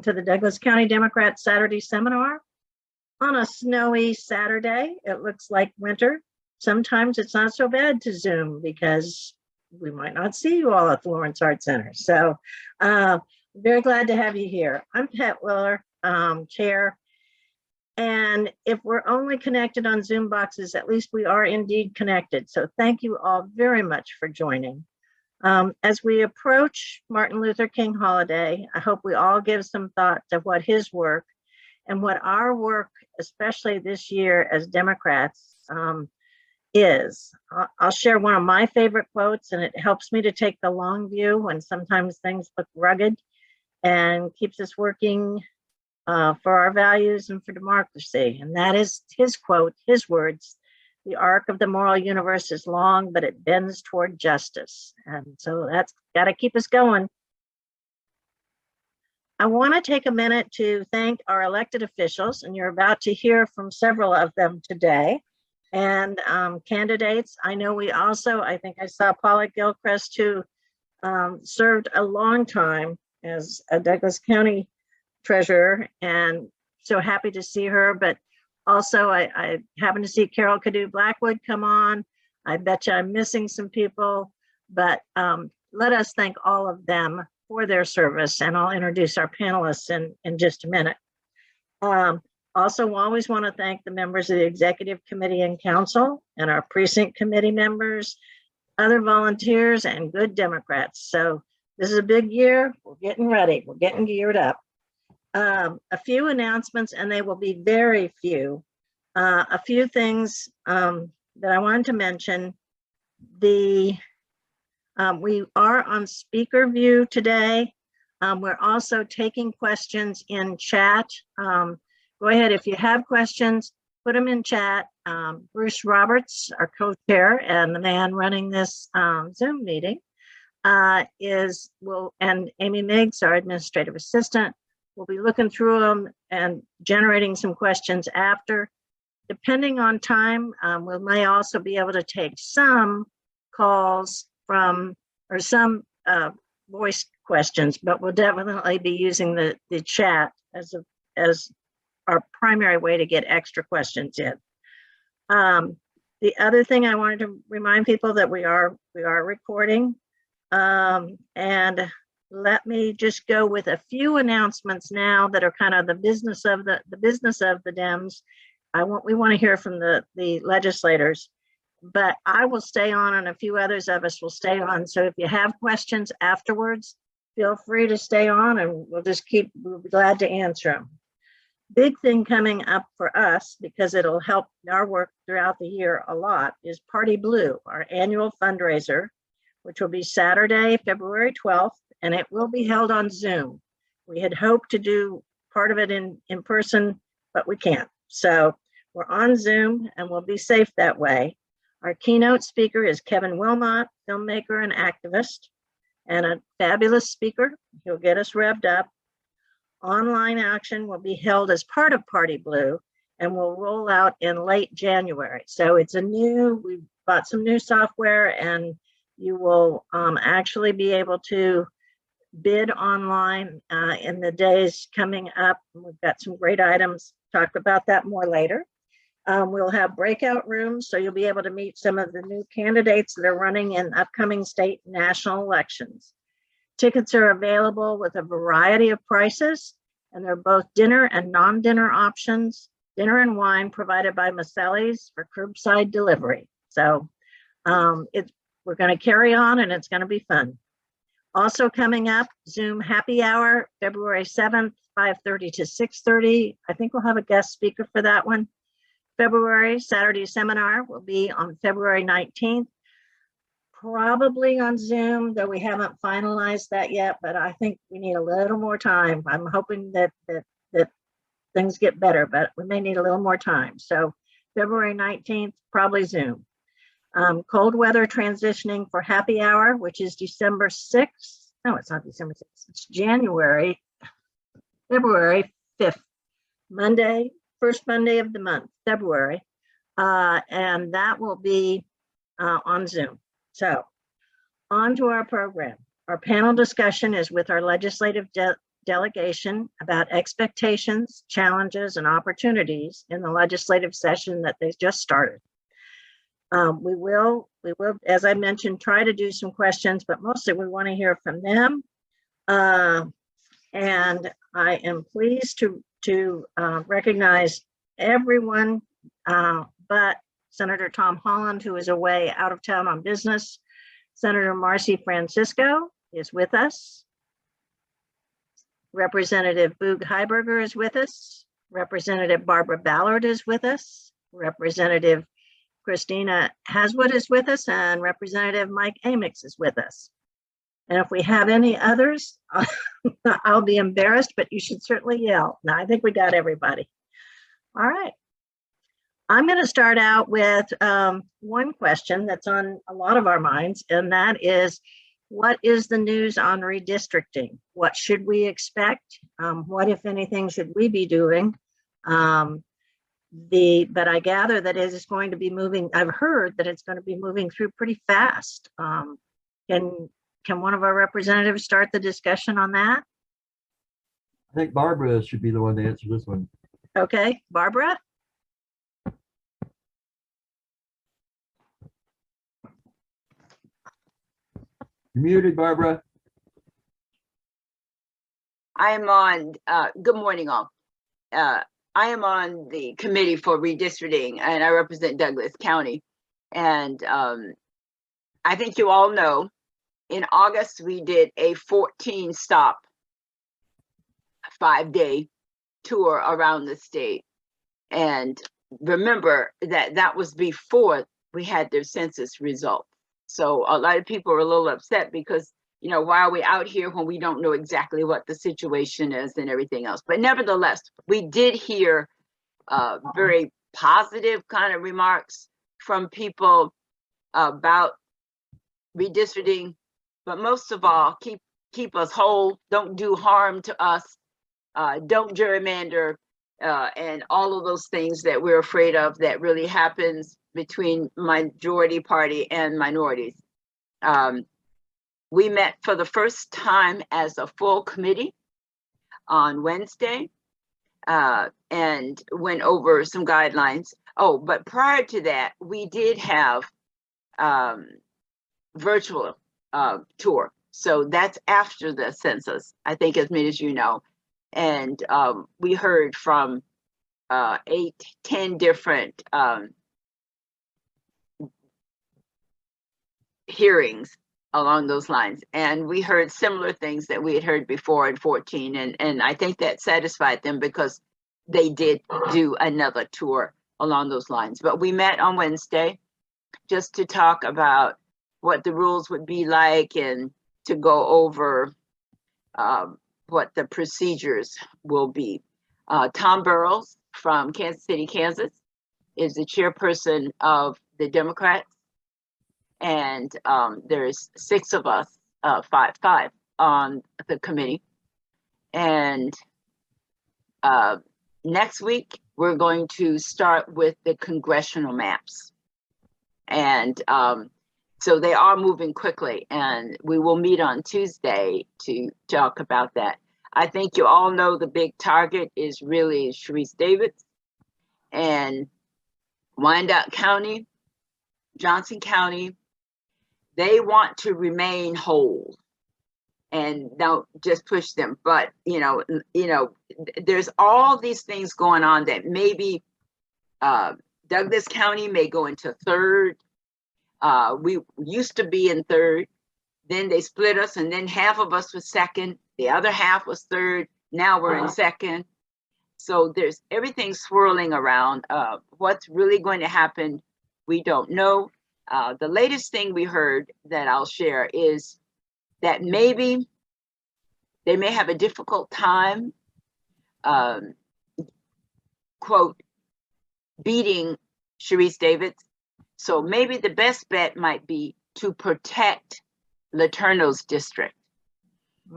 to the Douglas County Democrat Saturday Seminar on a snowy Saturday. It looks like winter. Sometimes it's not so bad to Zoom because we might not see you all at the Lawrence Art Center. So very glad to have you here. I'm Pat Willer, Chair. And if we're only connected on Zoom boxes, at least we are indeed connected. So thank you all very much for joining. As we approach Martin Luther King holiday, I hope we all give some thought to what his work and what our work, especially this year as Democrats, is. I'll share one of my favorite quotes, and it helps me to take the long view when sometimes things look rugged, and keeps us working for our values and for democracy. And that is his quote, his words: "The arc of the moral universe is long, but it bends toward justice." And so that's got to keep us going. I want to take a minute to thank our elected officials, and you're about to hear from several of them today. And candidates, I know we also, I think I saw Paula Gilchrist, who served a long time as a Douglas County treasurer, and so happy to see her. But also I happened to see Carol Cadu Blackwood come on. I bet you I'm missing some people, but let us thank all of them for their service, and I'll introduce our panelists in just a minute. Also, always want to thank the members of the Executive Committee and Council, and our precinct committee members, other volunteers, and good Democrats. So this is a big year. We're getting ready. We're getting geared up. A few announcements, and they will be very few. A few things that I wanted to mention. We are on speaker view today. We're also taking questions in chat. Go ahead, if you have questions, put them in chat. Bruce Roberts, our co-chair and the man running this Zoom meeting, and Amy Miggs, our administrative assistant, will be looking through them and generating some questions after. Depending on time, we may also be able to take some calls from, or some voice questions, but we'll definitely be using the chat as our primary way to get extra questions in. The other thing I wanted to remind people that we are recording, and let me just go with a few announcements now that are kind of the business of the Dems. We want to hear from the legislators, but I will stay on, and a few others of us will stay on. So if you have questions afterwards, feel free to stay on, and we'll be glad to answer them. Big thing coming up for us, because it'll help our work throughout the year a lot, is Party Blue, our annual fundraiser, which will be Saturday, February 12th, and it will be held on Zoom. We had hoped to do part of it in person, but we can't. So we're on Zoom, and we'll be safe that way. Our keynote speaker is Kevin Wilmot, filmmaker and activist, and a fabulous speaker. He'll get us revved up. Online action will be held as part of Party Blue and will roll out in late January. So we bought some new software, and you will actually be able to bid online in the days coming up. We've got some great items. Talk about that more later. We'll have breakout rooms, so you'll be able to meet some of the new candidates that are running in upcoming state and national elections. Tickets are available with a variety of prices, and they're both dinner and non-dinner options. Dinner and wine provided by Maselli's for curbside delivery. So we're going to carry on, and it's going to be fun. Also coming up, Zoom happy hour, February 7th, 5:30 to 6:30. I think we'll have a guest speaker for that one. February Saturday seminar will be on February 19th. Probably on Zoom, though we haven't finalized that yet, but I think we need a little more time. I'm hoping that things get better, but we may need a little more time. So February 19th, probably Zoom. Cold weather transitioning for happy hour, which is December 6th. No, it's not December 6th. It's February 5th, Monday, first Monday of the month, February. And that will be on Zoom. So on to our program. Our panel discussion is with our legislative delegation about expectations, challenges, and opportunities in the legislative session that they just started. We will, as I mentioned, try to do some questions, but mostly we want to hear from them. And I am pleased to recognize everyone but Senator Tom Holland, who is away out of town on business. Senator Marcy Francisco is with us. Representative Boog Heiberger is with us. Representative Barbara Ballard is with us. Representative Christina Haswood is with us, and Representative Mike Amix is with us. And if we have any others, I'll be embarrassed, but you should certainly yell. No, I think we got everybody. All right. I'm going to start out with one question that's on a lot of our minds, and that is, what is the news on redistricting? What should we expect? What, if anything, should we be doing? But I gather that it is going to be moving. I've heard that it's going to be moving through pretty fast. Can one of our representatives start the discussion on that? I think Barbara should be the one to answer this one. Okay, Barbara? You're muted, Barbara. I am on, good morning all. I am on the committee for redistricting and I represent Douglas County. And I think you all know, in August, we did a 14-stop, 5-day tour around the state. And remember that that was before we had their census results. So a lot of people are a little upset because, you know, why are we out here when we don't know exactly what the situation is and everything else? But nevertheless, we did hear very positive kind of remarks from people about redistricting, but most of all, keep us whole, don't do harm to us, don't gerrymander, and all of those things that we're afraid of that really happens between majority party and minorities. We met for the first time as a full committee on Wednesday and went over some guidelines. Oh, but prior to that, we did have virtual tour. So that's after the census, I think, as many as you know. And we heard from 8, 10 different hearings along those lines. And we heard similar things that we had heard before in 14. And I think that satisfied them because they did do another tour along those lines. But we met on Wednesday just to talk about what the rules would be like and to go over what the procedures will be. Tom Burrows from Kansas City, Kansas is the chairperson of the Democrats. And there's 6 of us, 5 on the committee. And next week, we're going to start with the congressional maps. And so they are moving quickly, and we will meet on Tuesday to talk about that. I think you all know the big target is really Sharice Davids and Wyandotte County, Johnson County. They want to remain whole and don't just push them. But you know, there's all these things going on that maybe Douglas County may go into 3rd. We used to be in 3rd, then they split us, and then half of us was 2nd, the other half was 3rd. Now we're in 2nd. So there's everything swirling around. What's really going to happen, we don't know. The latest thing we heard that I'll share is that maybe they may have a difficult time, quote, beating Sharice Davids. So maybe the best bet might be to protect Letourneau's district.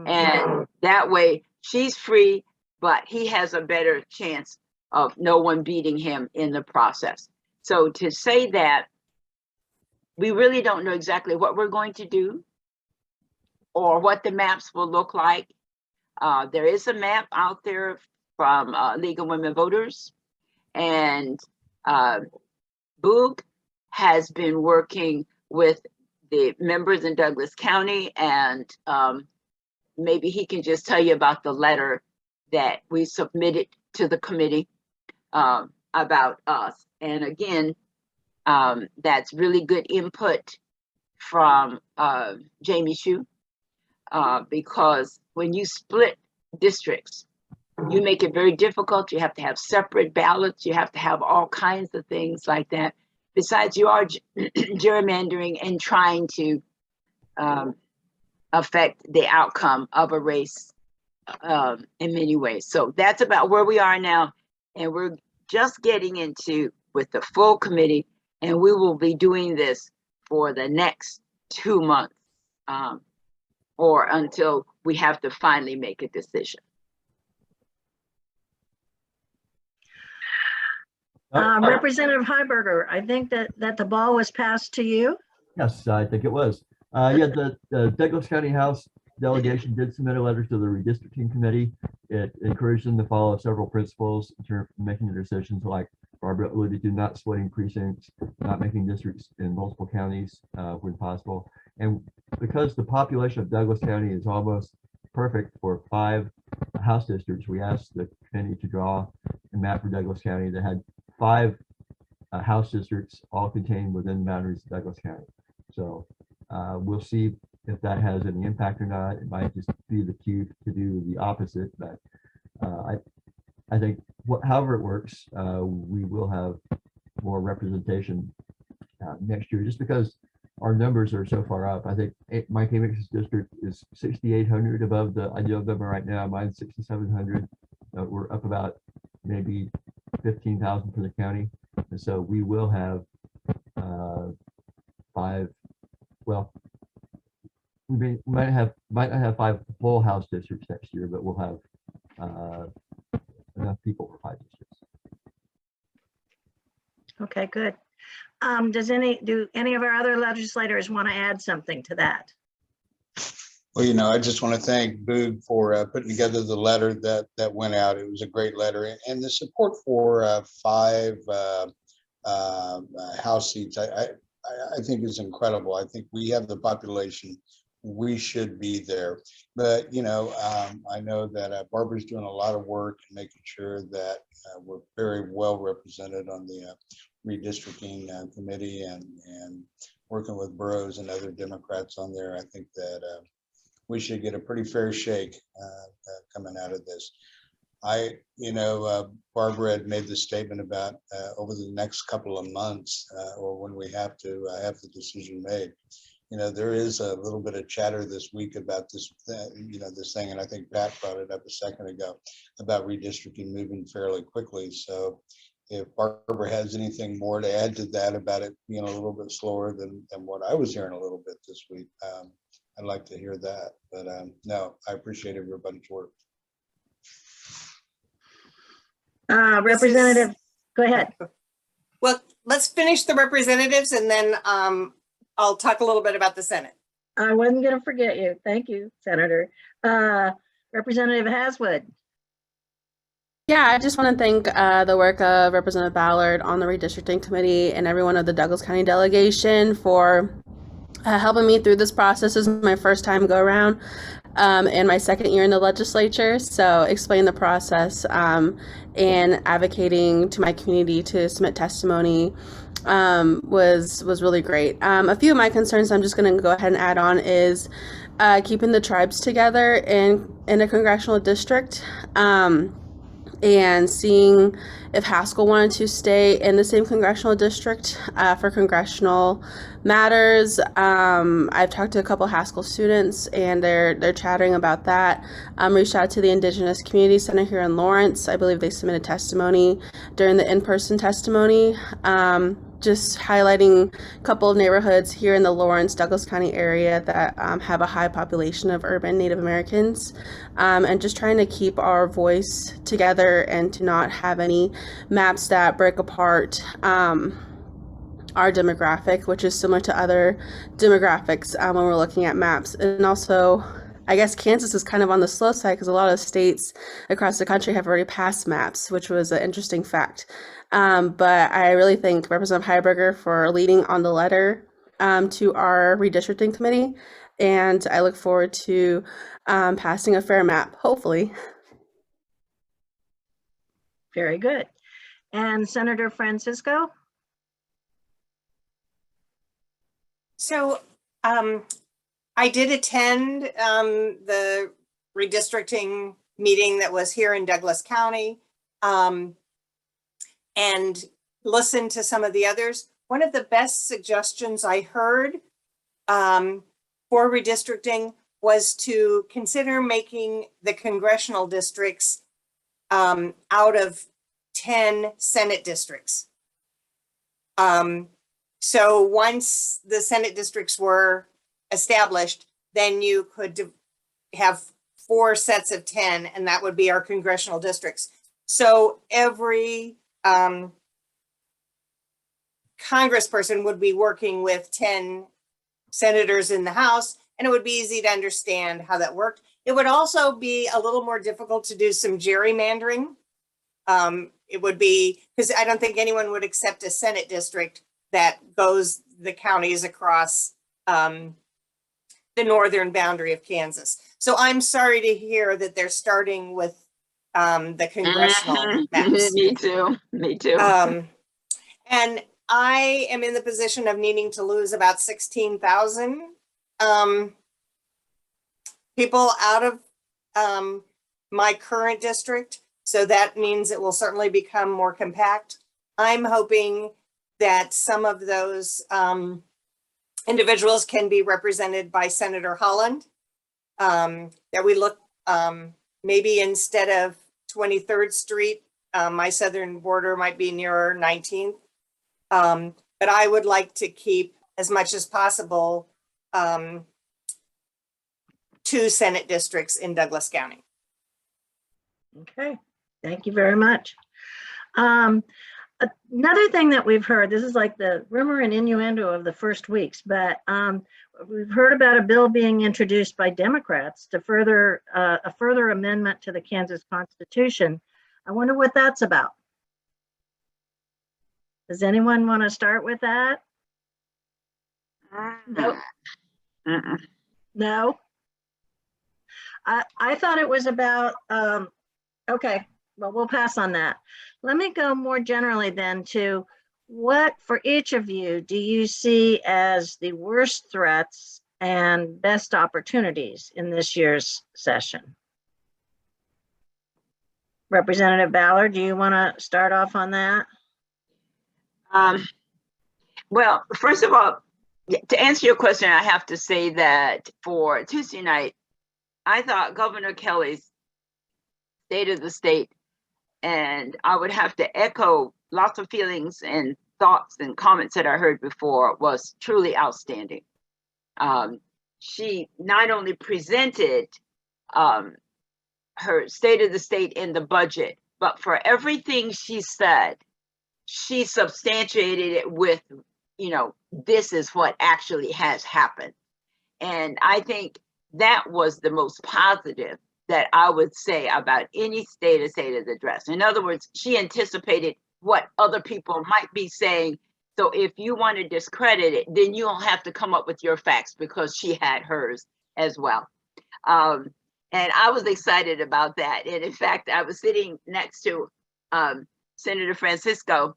And that way she's free, but he has a better chance of no one beating him in the process. So to say that, we really don't know exactly what we're going to do or what the maps will look like. There is a map out there from League of Women Voters, and Boog has been working with the members in Douglas County, and maybe he can just tell you about the letter that we submitted to the committee about us. And again, that's really good input from Jamie Hsu, because when you split districts, you make it very difficult. You have to have separate ballots. You have to have all kinds of things like that. Besides, you are gerrymandering and trying to affect the outcome of a race in many ways. So that's about where we are now. And we're just getting into with the full committee, and we will be doing this for the next 2 months or until we have to finally make a decision. Representative Heiberger, I think that the ball was passed to you. Yes, I think it was. Yeah, the Douglas County House delegation did submit a letter to the redistricting committee. It encouraged them to follow several principles in terms of making their decisions, like Barbara alluded to, not splitting precincts, not making districts in multiple counties when possible. And because the population of Douglas County is almost perfect for 5 House districts, we asked the committee to draw a map for Douglas County that had 5 House districts all contained within the boundaries of Douglas County. So we'll see if that has any impact or not. It might just be the cue to do the opposite, but I think however it works, we will have more representation next year, just because our numbers are so far up. I think my Mix's district is 6,800 above the ideal number right now. Mine's 6,700. We're up about maybe 15,000 for the county, and so we will have 5. Well, we might not have 5 full House districts next year, but we'll have enough people for 5 districts. Okay, good. Do any of our other legislators want to add something to that? Well, I just want to thank Boog for putting together the letter that went out. It was a great letter, and the support for 5 House seats, I think is incredible. I think we have the population. We should be there. But, I know that Barbara's doing a lot of work and making sure that we're very well represented on the redistricting committee, and working with boroughs and other Democrats on there. I think that we should get a pretty fair shake coming out of this. Barbara had made the statement about over the next couple of months, or when we have to have the decision made. There is a little bit of chatter this week about this, this thing, and I think Pat brought it up a second ago about redistricting moving fairly quickly. So if Barbara has anything more to add to that about it being a little bit slower than what I was hearing a little bit this week, I'd like to hear that. But no, I appreciate everybody's work. Representative, go ahead. Well, let's finish the representatives, and then I'll talk a little bit about the Senate. I wasn't going to forget you. Thank you, Senator. Representative Haswood. Yeah, I just want to thank the work of Representative Ballard on the redistricting committee and everyone of the Douglas County delegation for helping me through this process. This is my first time go around and my second year in the legislature. So explain the process and advocating to my community to submit testimony was really great. A few of my concerns I'm just going to go ahead and add on is keeping the tribes together in a congressional district. And seeing if Haskell wanted to stay in the same congressional district for congressional matters. I've talked to a couple Haskell students, and they're chattering about that. Reached out to the Indigenous Community Center here in Lawrence. I believe they submitted testimony during the in-person testimony. Just highlighting a couple of neighborhoods here in the Lawrence, Douglas County area that have a high population of urban Native Americans, and just trying to keep our voice together and to not have any maps that break apart our demographic, which is similar to other demographics when we're looking at maps. And also, I guess Kansas is kind of on the slow side because a lot of states across the country have already passed maps, which was an interesting fact. But I really thank Representative Heiberger for leading on the letter to our redistricting committee. And I look forward to passing a fair map, hopefully. Very good. And Senator Francisco? So I did attend the redistricting meeting that was here in Douglas County and listened to some of the others. One of the best suggestions I heard for redistricting was to consider making the congressional districts out of 10 Senate districts. So once the Senate districts were established, then you could have 4 sets of 10, and that would be our congressional districts. So every congressperson would be working with 10 senators in the House, and it would be easy to understand how that worked. It would also be a little more difficult to do some gerrymandering. It would be, because I don't think anyone would accept a Senate district that goes the counties across the northern boundary of Kansas. So I'm sorry to hear that they're starting with the congressional maps. Me too. Me too. And I am in the position of needing to lose about 16,000 people out of my current district. So that means it will certainly become more compact. I'm hoping that some of those individuals can be represented by Senator Holland, that we look maybe instead of 23rd Street, my southern border might be nearer 19th. But I would like to keep as much as possible 2 Senate districts in Douglas County. Okay, thank you very much. Another thing that we've heard, this is like the rumor and innuendo of the first weeks, but we've heard about a bill being introduced by Democrats to further a further amendment to the Kansas Constitution. I wonder what that's about. Does anyone want to start with that? No. No. I thought it was about, okay, well, we'll pass on that. Let me go more generally then to what for each of you do you see as the worst threats and best opportunities in this year's session? Representative Ballard, do you want to start off on that? Well, first of all, to answer your question, I have to say that for Tuesday night, I thought Governor Kelly's State of the State, and I would have to echo lots of feelings and thoughts and comments that I heard before, was truly outstanding. She not only presented her State of the State in the budget, but for everything she said, she substantiated it with, you know, this is what actually has happened. And I think that was the most positive that I would say about any State of State address. In other words, she anticipated what other people might be saying. So if you want to discredit it, then you don't have to come up with your facts, because she had hers as well. And I was excited about that. And in fact, I was sitting next to Senator Francisco,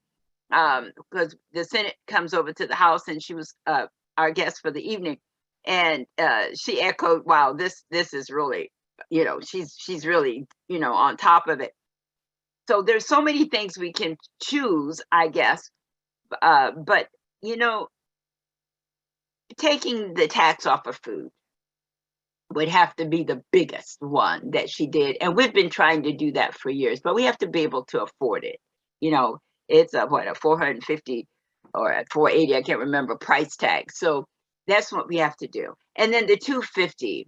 because the Senate comes over to the House, and she was our guest for the evening. And she echoed, wow, this is really, you know, she's really, you know, on top of it. So there's so many things we can choose, I guess. But, you know, taking the tax off of food would have to be the biggest one that she did. And we've been trying to do that for years, but we have to be able to afford it. You know, it's a 450 or a 480, I can't remember, price tag. So that's what we have to do. And then the $250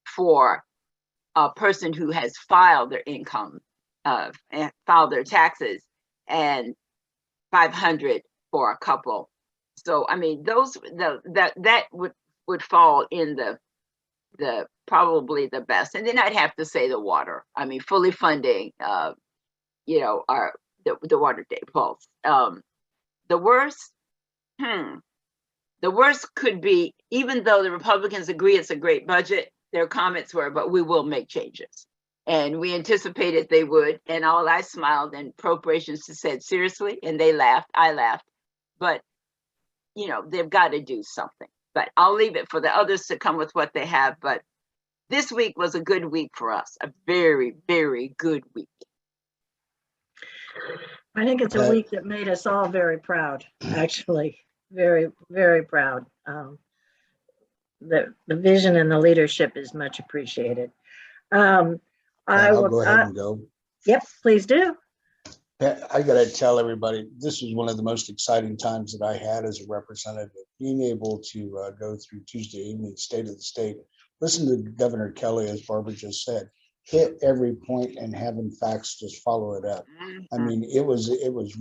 for a person who has filed their income, and filed their taxes, and $500 for a couple. So I mean, those that would fall in the probably the best. And then I'd have to say the water. I mean, fully funding, you know, the water day pulse. The worst, the worst could be, even though the Republicans agree it's a great budget, their comments were, but we will make changes. And we anticipated they would. And all I smiled, and appropriations said, seriously? And they laughed. I laughed. But, you know, they've got to do something. But I'll leave it for the others to come with what they have. But this week was a good week for us. A very, very good week. I think it's a week that made us all very proud, actually. Very, very proud. The vision and the leadership is much appreciated. I'll go ahead and go. Yep, please do. I got to tell everybody, this was one of the most exciting times that I had as a representative, being able to go through Tuesday evening, State of the State, listen to Governor Kelly, as Barbara just said, hit every point and having facts just follow it up. I mean, it was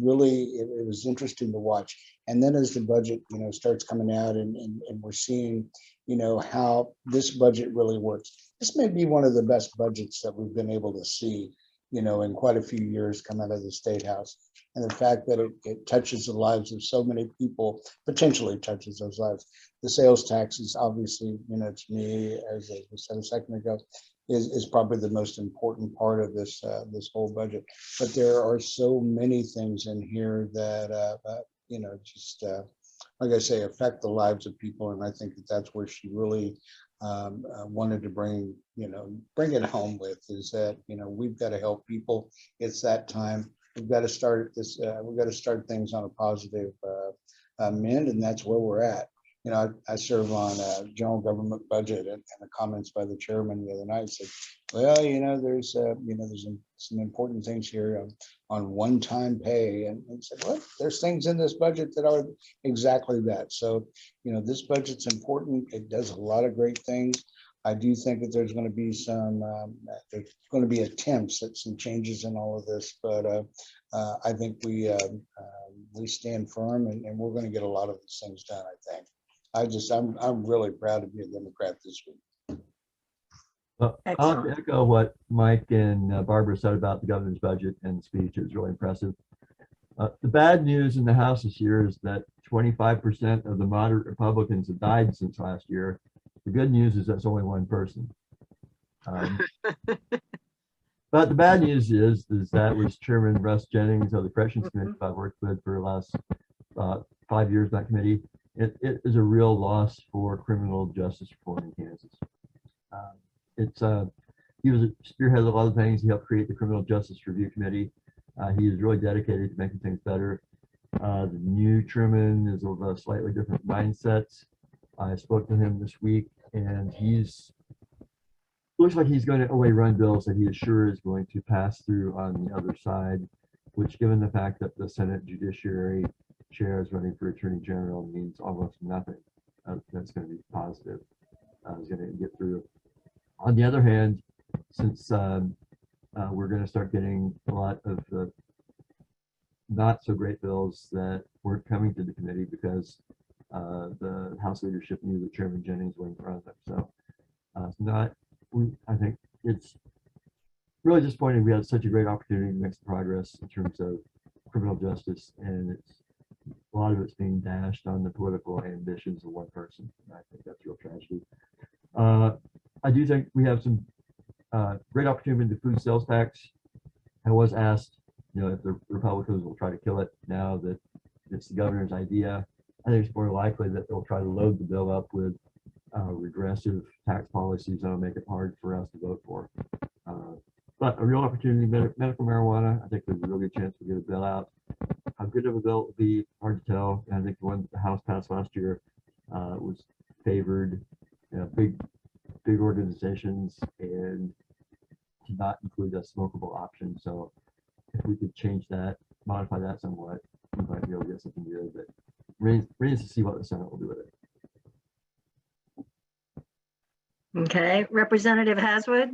really, it was interesting to watch. And then as the budget, you know, starts coming out and we're seeing, you know, how this budget really works. This may be one of the best budgets that we've been able to see, you know, in quite a few years come out of the State House. And the fact that it touches the lives of so many people, potentially touches those lives. The sales tax is obviously, you know, to me, as I said a second ago, is probably the most important part of this this whole budget. But there are so many things in here that, you know, just like I say, affect the lives of people. And I think that that's where she really wanted to bring it home with, is that, you know, we've got to help people. It's that time. We've got to start this. We've got to start things on a positive mend, and that's where we're at. You know, I serve on a general government budget, and the comments by the chairman the other night said, well, you know, there's some important things here on one-time pay, and said, well, there's things in this budget that are exactly that. So, you know, this budget's important. It does a lot of great things. I do think that there's going to be there's going to be attempts at some changes in all of this, but I think we stand firm, and we're going to get a lot of these things done, I think. I'm really proud to be a Democrat this week. Well, I'll echo what Mike and Barbara said about the governor's budget and speech. It was really impressive. The bad news in the House this year is that 25% of the moderate Republicans have died since last year. The good news is that's only one person. But the bad news is that was Chairman Russ Jennings of the Corrections Committee I've worked with for the last 5 years, that committee. It is a real loss for criminal justice reform in Kansas. He was spearheaded a lot of things. He helped create the Criminal Justice Review Committee. He is really dedicated to making things better. The new chairman is of a slightly different mindset. I spoke to him this week, and looks like he's going to run bills that he is sure is going to pass through on the other side, which, given the fact that the Senate Judiciary Chair is running for Attorney General, means almost nothing. That's going to be positive. Is going to get through. On the other hand, since we're going to start getting a lot of the not so great bills that weren't coming to the committee because the House leadership knew that Chairman Jennings wasn't in front of them. So I think it's really disappointing. We had such a great opportunity to make some progress in terms of criminal justice, and a lot of it's being dashed on the political ambitions of one person. I think that's a real tragedy. I do think we have some great opportunity with the food sales tax. I was asked, you know, if the Republicans will try to kill it now that it's the governor's idea. I think it's more likely that they'll try to load the bill up with regressive tax policies that'll make it hard for us to vote for. But a real opportunity, medical marijuana, I think there's a real good chance we'll get a bill out. How good of a bill it will be, hard to tell. I think the one that the House passed last year was favored, you know, big organizations, and to not include a smokable option. So if we could change that, modify that somewhat, we might be able to get something good. But remains to see what the Senate will do with it. Okay, Representative Haswood.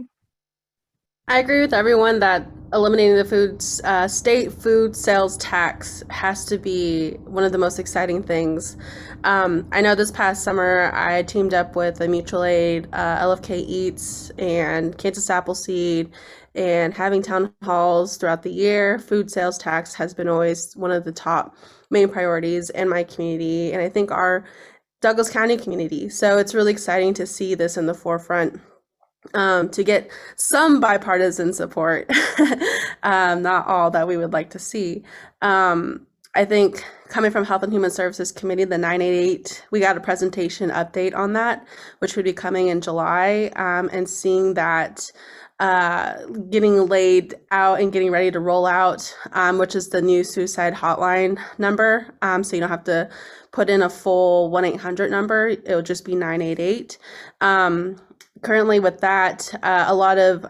I agree with everyone that eliminating the state food sales tax has to be one of the most exciting things. I know this past summer I teamed up with a mutual aid, LFK Eats, and Kansas Appleseed, and having town halls throughout the year. Food sales tax has been always one of the top main priorities in my community, and I think our Douglas County community. So it's really exciting to see this in the forefront, to get some bipartisan support, not all that we would like to see. I think coming from Health and Human Services Committee, the 988, we got a presentation update on that, which would be coming in July, and seeing that getting laid out and getting ready to roll out, which is the new suicide hotline number. So you don't have to put in a full 1-800 number. It will just be 988. Currently with that, a lot of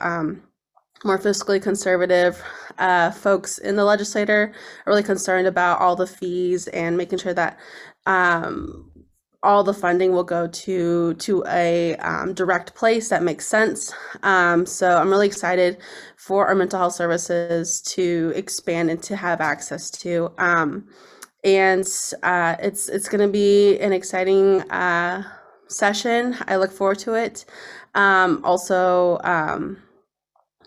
more fiscally conservative folks in the legislature are really concerned about all the fees and making sure that all the funding will go to a direct place that makes sense. So I'm really excited for our mental health services to expand and to have access to. And it's going to be an exciting session. I look forward to it. Also,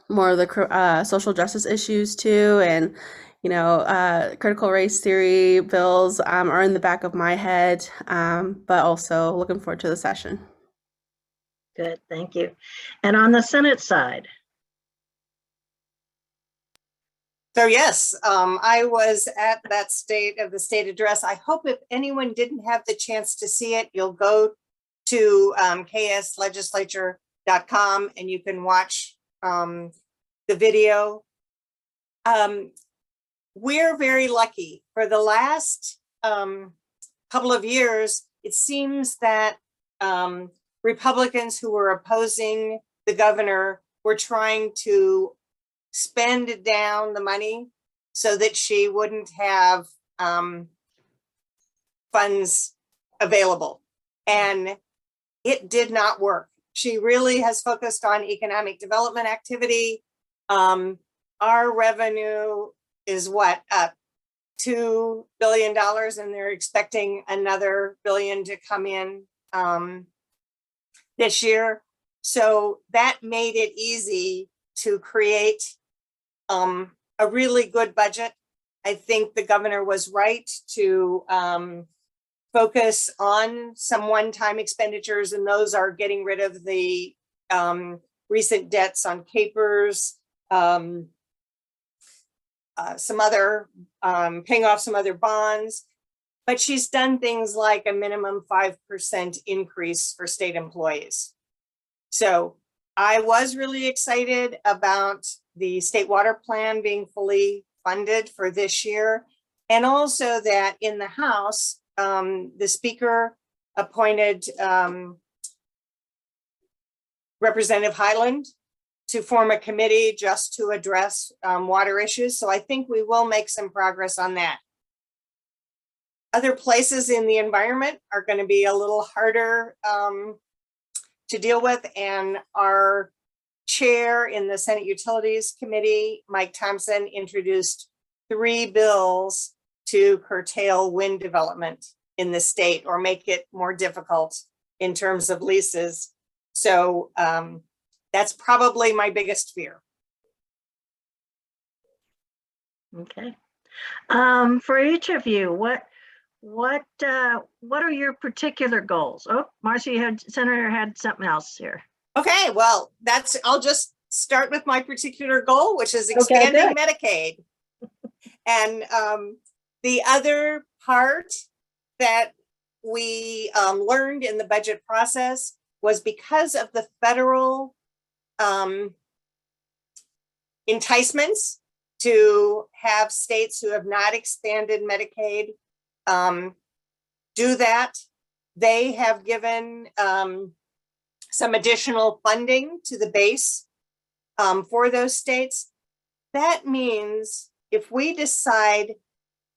more of the social justice issues too, and critical race theory bills are in the back of my head, but also looking forward to the session. Good, thank you. And on the Senate side? So yes, I was at that State of the State address. I hope if anyone didn't have the chance to see it, you'll go to kslegislature.com and you can watch the video. We're very lucky. For the last couple of years, it seems that Republicans who were opposing the governor were trying to spend down the money so that she wouldn't have funds available. And it did not work. She really has focused on economic development activity. Our revenue is what, up $2 billion, and they're expecting another billion to come in this year. So that made it easy to create a really good budget. I think the governor was right to focus on some one-time expenditures, and those are getting rid of the recent debts on capers, some other paying off some other bonds. But she's done things like a minimum 5% increase for state employees. So I was really excited about the state water plan being fully funded for this year, and also that in the House, the Speaker appointed Representative Highland to form a committee just to address water issues. So I think we will make some progress on that. Other places in the environment are going to be a little harder to deal with, and our chair in the Senate Utilities Committee, Mike Thompson, introduced 3 bills to curtail wind development in the state or make it more difficult in terms of leases. So that's probably my biggest fear. Okay. For each of you, what are your particular goals? Oh, Marcy, Senator had something else here. Okay, well, I'll just start with my particular goal, which is expanding Medicaid. And the other part that we learned in the budget process was because of the federal enticements to have states who have not expanded Medicaid do that. They have given some additional funding to the base for those states. That means if we decide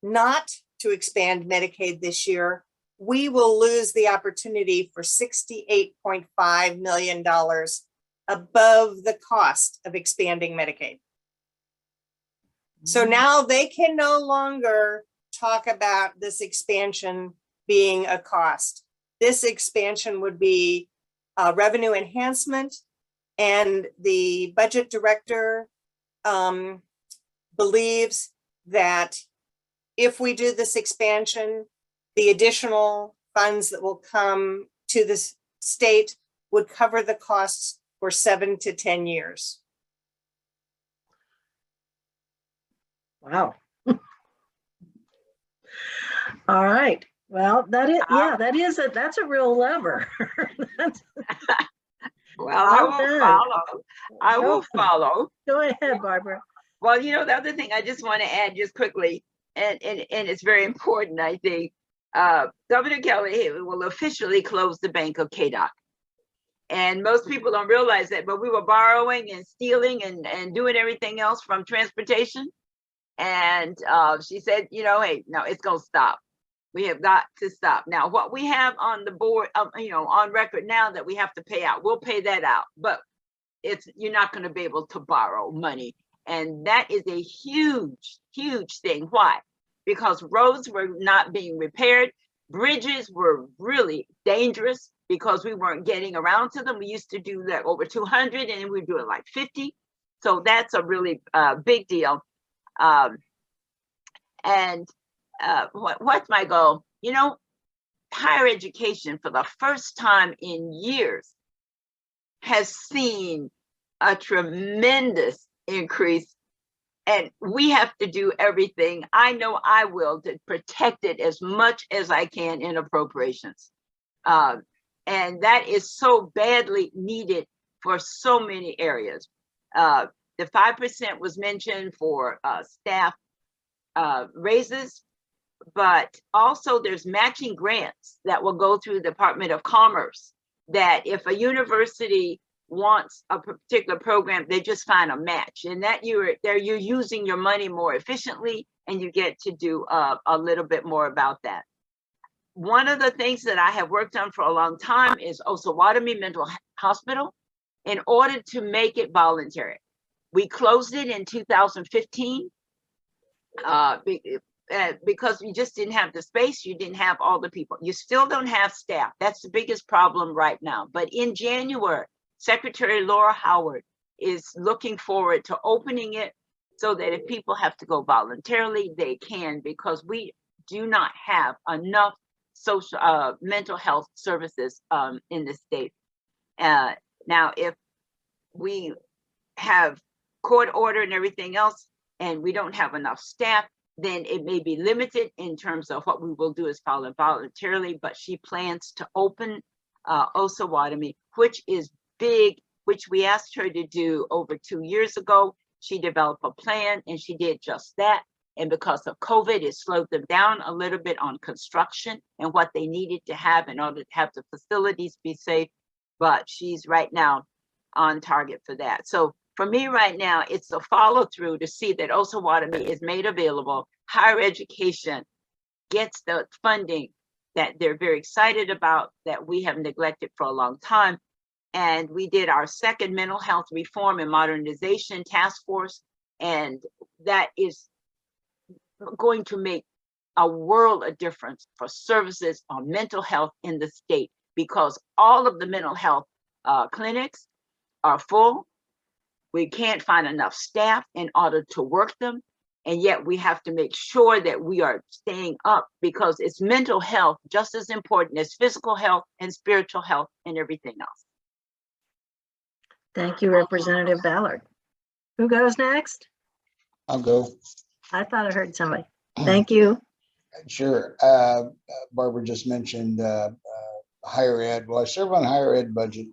not to expand Medicaid this year, we will lose the opportunity for $68.5 million above the cost of expanding Medicaid. So now they can no longer talk about this expansion being a cost. This expansion would be revenue enhancement, and the budget director believes that if we do this expansion, the additional funds that will come to the state would cover the costs for 7 to 10 years. Wow. All right. Well, that's a real lever. That's- Well, I Well will done. follow. I will follow. Go ahead, Barbara. Well, you know, the other thing I just want to add just quickly, and it's very important, I think, Governor Kelly will officially close the bank of KDOC. And most people don't realize that, but we were borrowing and stealing and doing everything else from transportation. And she said, you know, hey, no, it's going to stop. We have got to stop. Now, what we have on the board, you know, on record now that we have to pay out, we'll pay that out. But you're not going to be able to borrow money. And that is a huge, huge thing. Why? Because roads were not being repaired. Bridges were really dangerous because we weren't getting around to them. We used to do like over 200 and we were doing like 50. So that's a really big deal. What's my goal? You know, higher education for the first time in years has seen a tremendous increase, and we have to do everything. I know I will to protect it as much as I can in appropriations. And that is so badly needed for so many areas. The 5% was mentioned for staff raises, but also there's matching grants that will go through the Department of Commerce, that if a university wants a particular program, they just find a match, and that you're using your money more efficiently, and you get to do a little bit more about that. One of the things that I have worked on for a long time is Osawatomy Mental Hospital, in order to make it voluntary. We closed it in 2015 because we just didn't have the space. You didn't have all the people. You still don't have staff. That's the biggest problem right now. But in January, Secretary Laura Howard is looking forward to opening it so that if people have to go voluntarily, they can, because we do not have enough social mental health services in the state. Now, if we have court order and everything else, and we don't have enough staff, then it may be limited in terms of what we will do is follow voluntarily. But she plans to open Osawatomy, which is big, which we asked her to do over 2 years ago. She developed a plan and she did just that. And because of COVID, it slowed them down a little bit on construction and what they needed to have in order to have the facilities be safe. But she's right now on target for that. So for me right now, it's a follow through to see that Osawatomy is made available. Higher education gets the funding that they're very excited about, that we have neglected for a long time. And we did our second mental health reform and modernization task force. And that is going to make a world of difference for services on mental health in the state, because all of the mental health clinics are full. We can't find enough staff in order to work them. And yet we have to make sure that we are staying up, because it's mental health just as important as physical health and spiritual health and everything else. Thank you, Representative Ballard. Who goes next? I'll go. I thought I heard somebody. Thank you. Sure. Barbara just mentioned higher ed. Well, I serve on higher ed budget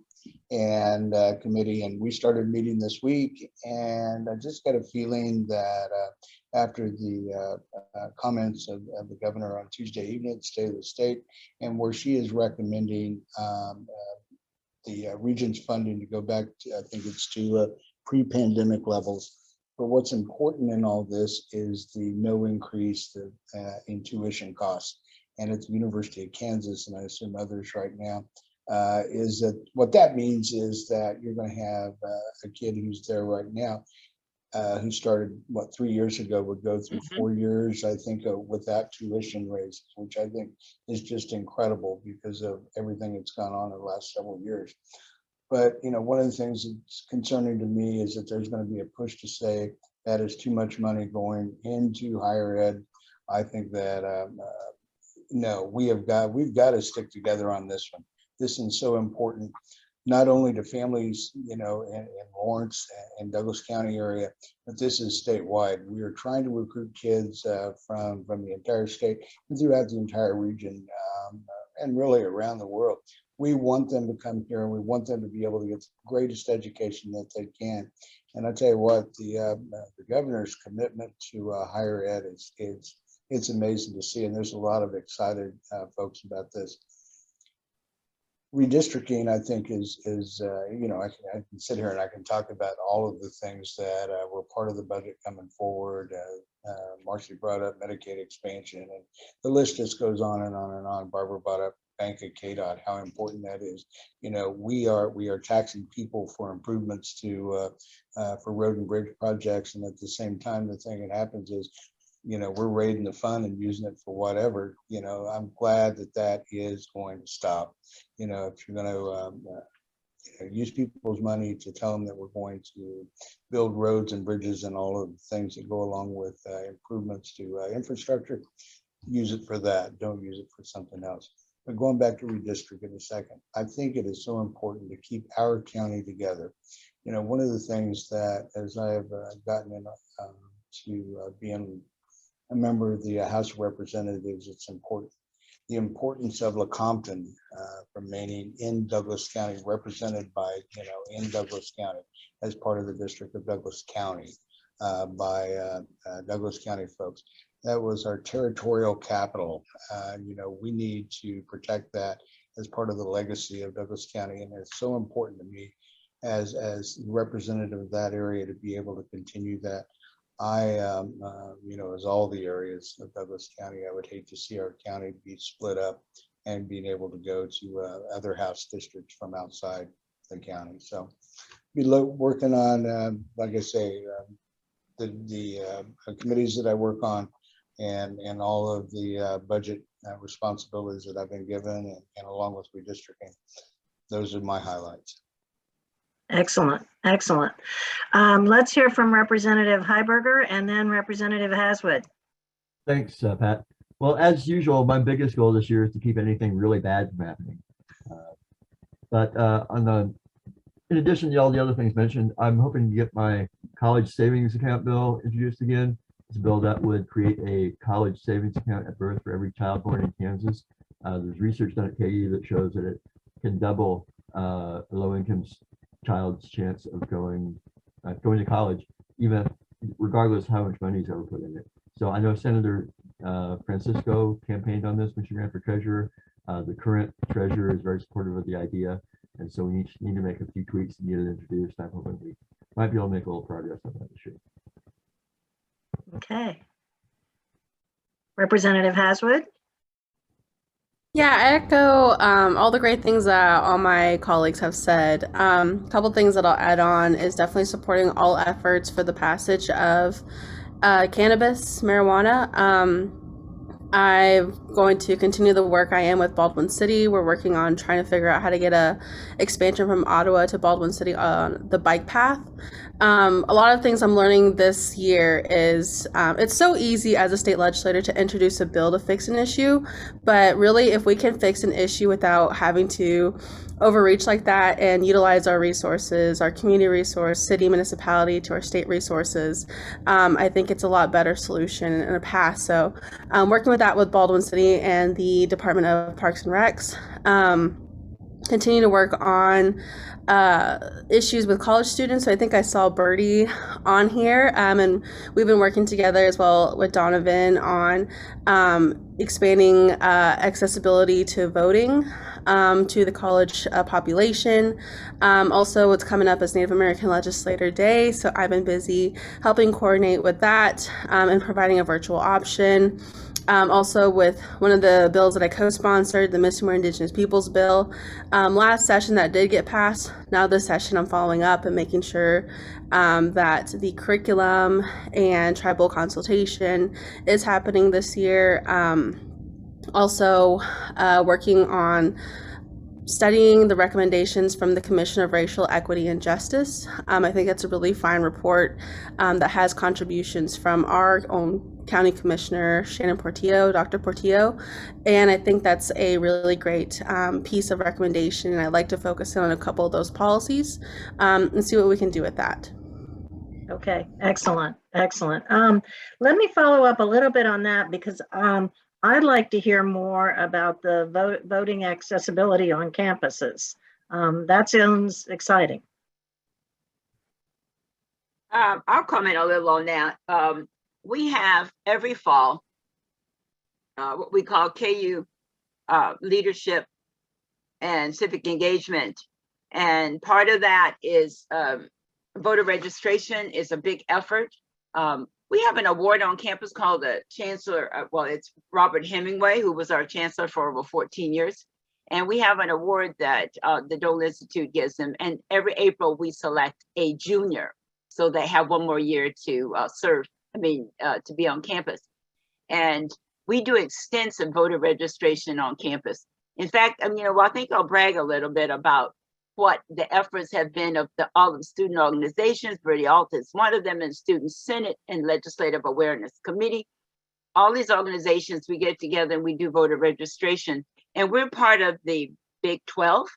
and committee, and we started meeting this week. And I just got a feeling that after the comments of the governor on Tuesday evening at the State of the State, and where she is recommending the region's funding to go back to, I think it's to pre-pandemic levels. But what's important in all this is the no increase in tuition costs. And at the University of Kansas, and I assume others right now, is that what that means is that you're going to have a kid who's there right now, who started 3 years ago, would go through 4 years, I think, without tuition raises, which I think is just incredible because of everything that's gone on in the last several years. But one of the things that's concerning to me is that there's going to be a push to say that is too much money going into higher ed. I think that no, we've got to stick together on this one. This is so important, not only to families, in Lawrence and Douglas County area, but this is statewide. We are trying to recruit kids from the entire state and throughout the entire region, and really around the world. We want them to come here, and we want them to be able to get the greatest education that they can. And I tell you what, the governor's commitment to higher ed it's amazing to see, and there's a lot of excited folks about this. Redistricting, I think, is I can sit here and I can talk about all of the things that were part of the budget coming forward. Marcy brought up Medicaid expansion, and the list just goes on and on and on. Barbara brought up Bank of KDOT, how important that is. We are taxing people for improvements to for road and bridge projects, and at the same time, the thing that happens is, we're raiding the fund and using it for whatever. I'm glad that is going to stop. If you're going to use people's money to tell them that we're going to build roads and bridges and all of the things that go along with improvements to infrastructure, use it for that. Don't use it for something else. But going back to redistrict in a second, I think it is so important to keep our county together. One of the things that, as I have gotten in to being a member of the House of Representatives, it's important. The importance of Lecompton remaining in Douglas County, represented by, in Douglas County, as part of the District of Douglas County, by Douglas County folks. That was our territorial capital. We need to protect that as part of the legacy of Douglas County. And it's so important to me as representative of that area to be able to continue that. As all the areas of Douglas County, I would hate to see our county be split up and being able to go to other House districts from outside the county. So be working on, like I say, the committees that I work on, and all of the budget responsibilities that I've been given, and along with redistricting. Those are my highlights. Excellent, excellent. Let's hear from Representative Heiberger and then Representative Haswood. Thanks, Pat. Well, as usual, my biggest goal this year is to keep anything really bad from happening. In addition to all the other things mentioned, I'm hoping to get my college savings account bill introduced again. It's a bill that would create a college savings account at birth for every child born in Kansas. There's research done at KU that shows that it can double a low-income child's chance of going to college, even regardless of how much money is ever put in it. So I know Senator Francisco campaigned on this when she ran for treasurer. The current treasurer is very supportive of the idea, and so we need to make a few tweaks to get it introduced. I'm hoping we might be able to make a little progress on that this year. Okay. Representative Haswood. Yeah, I echo all the great things that all my colleagues have said. A couple things that I'll add on is definitely supporting all efforts for the passage of cannabis, marijuana. I'm going to continue the work I am with Baldwin City. We're working on trying to figure out how to get a expansion from Ottawa to Baldwin City on the bike path. A lot of things I'm learning this year is it's so easy as a state legislator to introduce a bill to fix an issue, but really if we can fix an issue without having to overreach like that and utilize our resources, our community resource, city, municipality to our state resources, I think it's a lot better solution and a path. So working with that with Baldwin City and the Department of Parks and Recs, continue to work on issues with college students. So I think I saw Birdie on here, and we've been working together as well with Donovan on expanding accessibility to voting to the college population. Also, what's coming up is Native American Legislator Day, so I've been busy helping coordinate with that and providing a virtual option. Also with one of the bills that I co-sponsored, the Missing More Indigenous Peoples bill. Last session that did get passed. Now this session I'm following up and making sure that the curriculum and tribal consultation is happening this year. Also working on studying the recommendations from the Commission of Racial Equity and Justice. I think it's a really fine report that has contributions from our own County Commissioner, Shannon Portillo, Dr. Portillo, and I think that's a really great piece of recommendation, and I'd like to focus in on a couple of those policies and see what we can do with that. Okay, excellent, excellent. Let me follow up a little bit on that because I'd like to hear more about the voting accessibility on campuses. That sounds exciting. I'll comment a little on that. We have every fall what we call KU leadership and civic engagement. And part of that is voter registration is a big effort. We have an award on campus called the Chancellor, well, it's Robert Hemingway, who was our Chancellor for over 14 years. And we have an award that the Dole Institute gives them. And every April we select a junior. So they have one more year to serve, to be on campus. And we do extensive voter registration on campus. In fact, I think I'll brag a little bit about what the efforts have been of all the student organizations. Bertie Alta is one of them, and Student Senate and Legislative Awareness Committee. All these organizations, we get together and we do voter registration. And we're part of the Big 12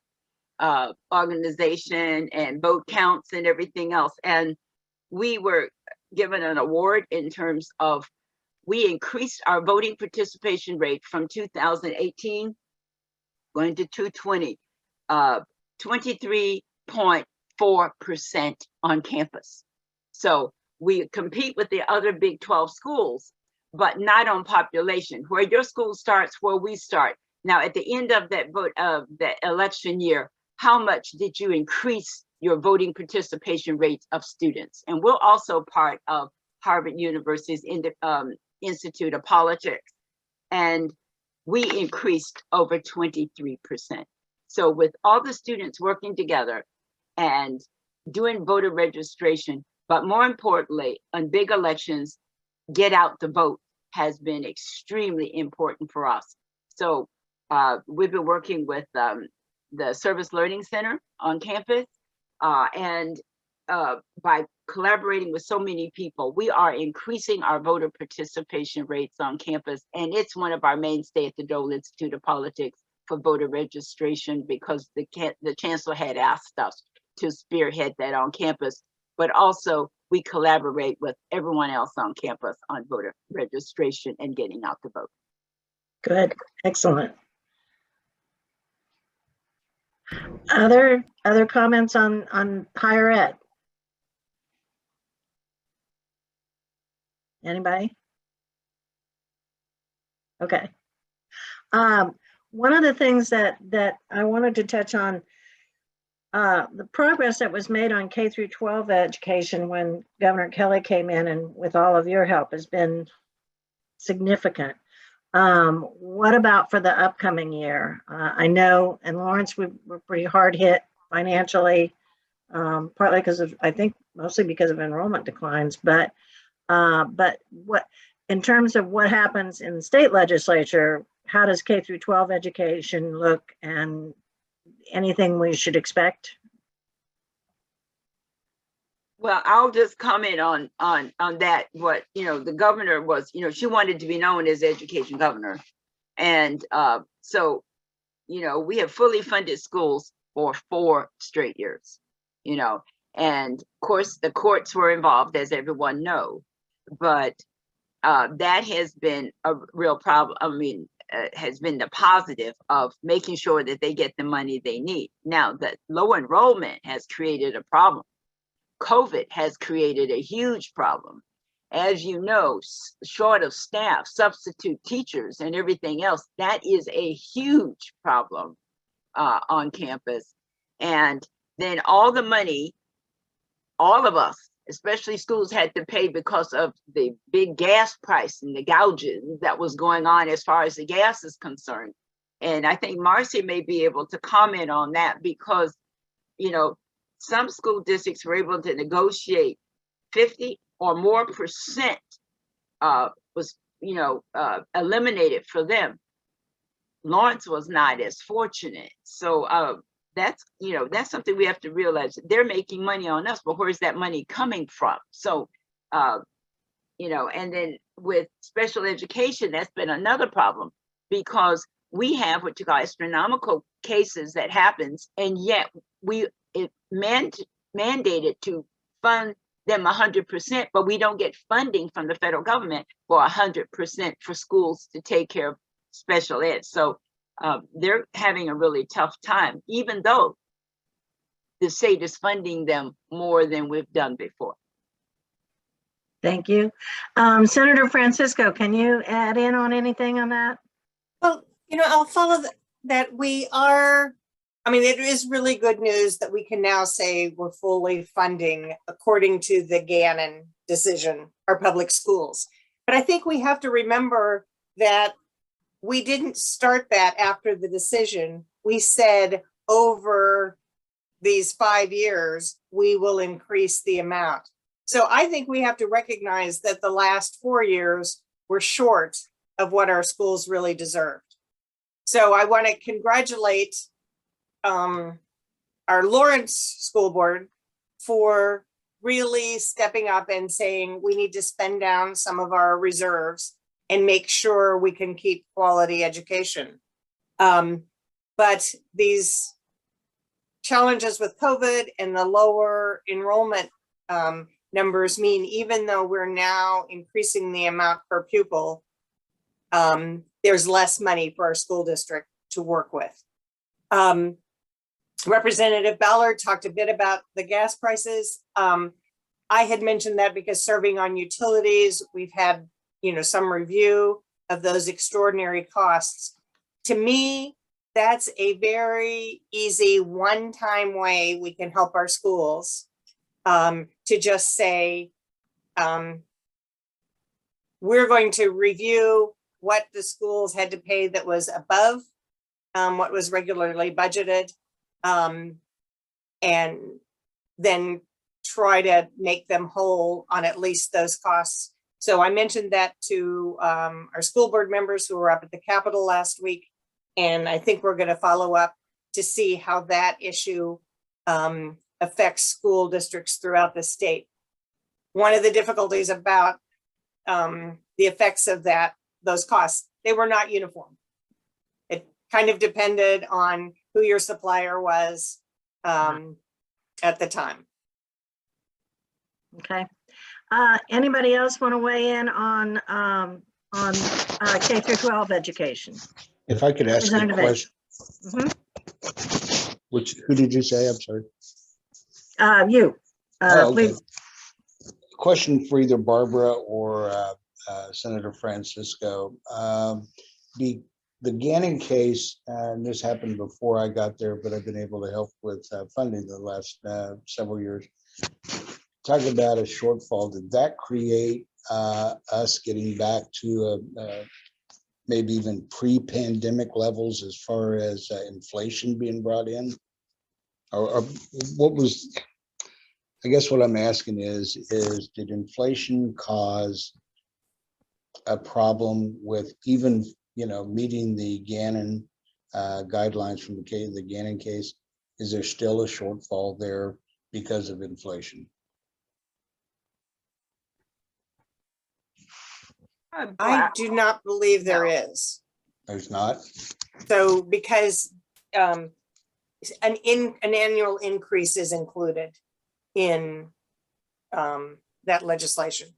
organization and vote counts and everything else. And we were given an award in terms of, we increased our voting participation rate from 2018 going to 2020. 23.4% on campus. So we compete with the other Big 12 schools, but not on population. Where your school starts, where we start. Now, at the end of that vote of the election year, how much did you increase your voting participation rates of students? And we're also part of Harvard University's Institute of Politics, and we increased over 23%. So with all the students working together and doing voter registration, but more importantly, on big elections, get out the vote has been extremely important for us. So we've been working with the Service Learning Center on campus, and by collaborating with so many people, we are increasing our voter participation rates on campus, and it's one of our mainstays at the Dole Institute of Politics for voter registration, because the chancellor had asked us to spearhead that on campus, but also we collaborate with everyone else on campus on voter registration and getting out the vote. Good, excellent. Other comments on higher ed? Anybody? Okay. One of the things that I wanted to touch on, the progress that was made on K through 12 education when Governor Kelly came in, and with all of your help, has been significant. What about for the upcoming year? I know in Lawrence we're pretty hard hit financially, partly because of, I think mostly because of enrollment declines, but what, in terms of what happens in the state legislature, how does K through 12 education look, and anything we should expect? Well, I'll just comment on that. What, the governor was, she wanted to be known as education governor. And so, we have fully funded schools for 4 straight years, and of course the courts were involved, as everyone knows, but that has been a real problem. Has been the positive of making sure that they get the money they need. Now, the low enrollment has created a problem. COVID has created a huge problem. As you know, short of staff, substitute teachers, and everything else, that is a huge problem on campus. And then all the money, all of us especially schools had to pay because of the big gas price and the gouging that was going on as far as the gas is concerned. And I think Marcy may be able to comment on that because, you know, some school districts were able to negotiate 50 or more percent was, you know, eliminated for them. Lawrence was not as fortunate. So that's, you know, that's something we have to realize. They're making money on us, but where's that money coming from? So, you know, and then with special education, that's been another problem because we have what you call astronomical cases that happens, and yet it mandated to fund them 100%, but we don't get funding from the federal government for 100% for schools to take care of special ed. So they're having a really tough time, even though the state is funding them more than we've done before. Thank you. Senator Francisco, can you add in on anything on that? Well, you know, I'll follow that we are, I mean, it is really good news that we can now say we're fully funding, according to the Gannon decision, our public schools. But I think we have to remember that we didn't start that after the decision. We said over these 5 years, we will increase the amount. So I think we have to recognize that the last 4 years were short of what our schools really deserved. So I want to congratulate our Lawrence School Board for really stepping up and saying we need to spend down some of our reserves and make sure we can keep quality education. But these challenges with COVID and the lower enrollment numbers mean even though we're now increasing the amount per pupil, there's less money for our school district to work with. Representative Ballard talked a bit about the gas prices. I had mentioned that because serving on utilities, we've had, you know, some review of those extraordinary costs. To me, that's a very easy one-time way we can help our schools to just say, we're going to review what the schools had to pay that was above what was regularly budgeted, and then try to make them whole on at least those costs. So I mentioned that to our school board members who were up at the Capitol last week, and I think we're going to follow up to see how that issue affects school districts throughout the state. One of the difficulties about the effects of those costs, they were not uniform. It kind of depended on who your supplier was at the time. Okay. Anybody else want to weigh in on K through 12 education? If I could ask a question, who did you say? I'm sorry. You, Okay. please. Question for either Barbara or Senator Francisco. The Gannon case, and this happened before I got there, but I've been able to help with funding the last several years. Talk about a shortfall. Did that create us getting back to maybe even pre-pandemic levels as far as inflation being brought in? Or what was, I guess what I'm asking is did inflation cause a problem with even, you know, meeting the Gannon guidelines from the Gannon case? Is there still a shortfall there because of inflation? I do not believe there is. There's not? So because an annual increase is included in that legislation.